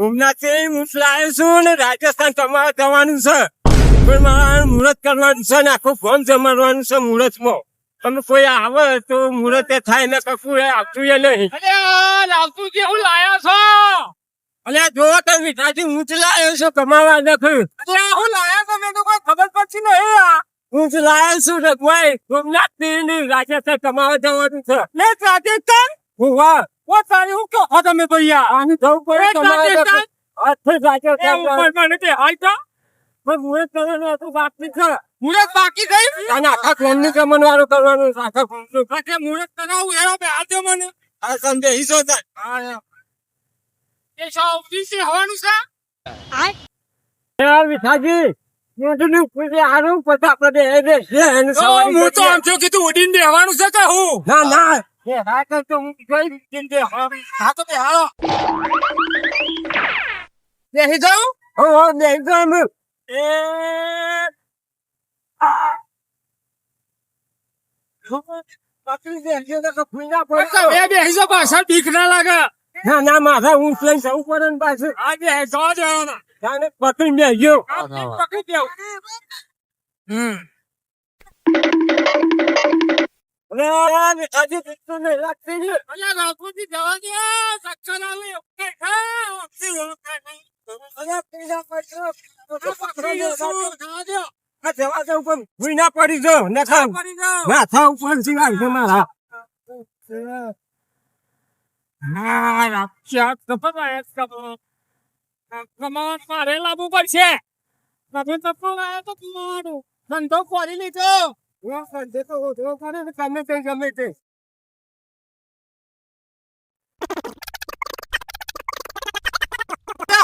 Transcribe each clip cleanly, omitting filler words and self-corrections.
સોમનાથથી હું લાવ્યો છું ને રાજસ્થાન તમારે જવાનું છે પણ મારે મુહૂર્ત કરવાનું છે ને આખું ફોન જમાડવાનું છે મુહૂર્તમાં તમે કોઈ આવે તો મુહૂર્તે થાય ને કશું એ આવતું એ નહીં. અરે લાવતું કેવું લાયા છો? અલ્યા જો તમે મીઠાથી હું જ લાવ્યો છું કમાવા નથી. હું લાયા છો મેં તો કોઈ ખબર પડતી નહીં. હું જ લાવ્યો છું ને ભાઈ સોમનાથથી રાજસ્થાન કમાવા જવાનું છે. લે રાજસ્થાન હું વાહ ઓ તારી હું કહો તમે ભૈયા આનું જવું પડે કમાવા રાજસ્થાન? રાજસ્થાન ઉપર મને તે હાલતા પણ મુહૂર્ત કરવાનું હતું બાકી છે. મુરત બાકી થઈ અને આખા કોમની જમણવારો કરવાનું છે આખા કોમનું. પછી મુરત કરાવું એનો બે હાલજો મને આ સમજે હિસ્સો થાય. એ સૌથી છે હવાનું છે યાર વિઠાજી મોઢું પૂછે હારું પછી આપણે એ જે છે એનું સવારી હું તો કરીએ. આમ થયું કે તું ઉડીને બેહવાનું છે કે હું ના ના એ રાત તો હું જોઈ દીધી છે. હા તો બેહારો બેહી જાઉં હો ને એકદમ એ પકડી દે જે તો ખુલ્લા પડે. એ બેહી જાઉં પાછળ બીક ના લાગે ના ના માથા હું લઈ જવું પડે ને પાછું આ બેહી જવા દેવાના જાણે પકડી દે જો. પકડી દેવું અરે વિઠાજી દીકરો ને લાગતી છે. અલ્યા રાઘુજી જવા દે સક્ષન આલે ઓકે અરે પીડા પડ્યો. પકડી જવા દે આ જવા દે ઉપર ભૂઈ ના પડી જો ને ખાવ પડી જાવ માથા ઉપર સિવાય છે મારા. હા રાક્ષસ કપાય કમાવા મારે લાવવું પડશે તમે તો આવ્યા તો કમાવાનું ધંધો ખોલી લીધો ગમે તે ગમે તે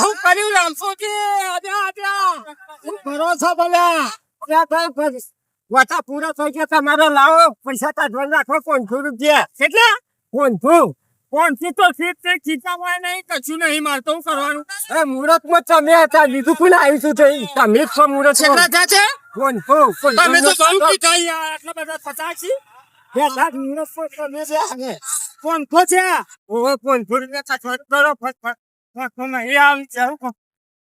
હું કર્યું રામસોજી ભરોસો બોલ્યા વાતા પૂરા થઈ ગયા તમારે લાવો પૈસા કાઢવા નાખો 500 રૂપિયા. કેટલા 500. કોણથી તો સીટ છે ખીચામાં નહીં કશું નહીં મારતો હું કરવાનું અરે મુહૂર્ત માં તમે હતા બીજું કોણ આવ્યું છું થઈ તમે જ છો મુહૂર્ત કેટલા થયા છે 500. તમે તો બહુ કીધા યાર આટલા બધા 50 મુહૂર્ત પર તમે જ આવે. કોણ છે ઓહો 500 રૂપિયા કાઢવા કરો ફટ એ આવી જાવ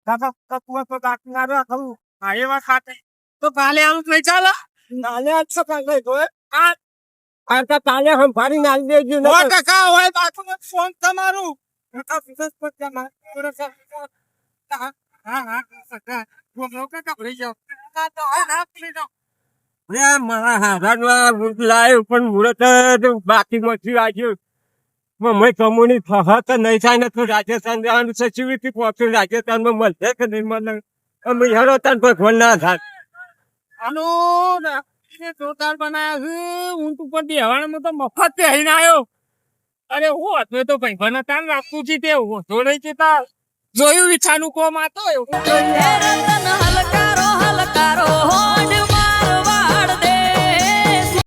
કાકા કપુઆ તો કાકનારો કહું હા એ વાત ખાતે તો કાલે આવું નહીં ચાલે નાલે અચ્છા કાલે તો આ તો કાલે હમ ફાડી નાલ દેજો ને 100% હોય બાકી ફોન તમારું કાકા વિશેષ પર જમા પૂરો હા હા સકા બોલો કે કપડી જાવ તો હા ના પડી જાવ અરે મારા હારામાં લાયો પણ મુહૂર્ત બાકી મચી આવ્યું મેં કમુની ફહત નહીં થાય ને તો રાજસ્થાન જવાનું છે ચીવીથી પહોંચ્યું રાજસ્થાનમાં મળશે કે નહીં મળે અમે હેરો તન ભગવાન ના થાય. આનો જોરદાર બનાવ્યો છે હું તું પણ બેહવામાં તો મફત પહેરીને આવ્યો અરે હું હતો તો ભાઈ બને તાન રાખતું છે તે જોડે છે તાર જોયું વિછાનું કોમ આતો એવું હલકારો હલકારો હોડ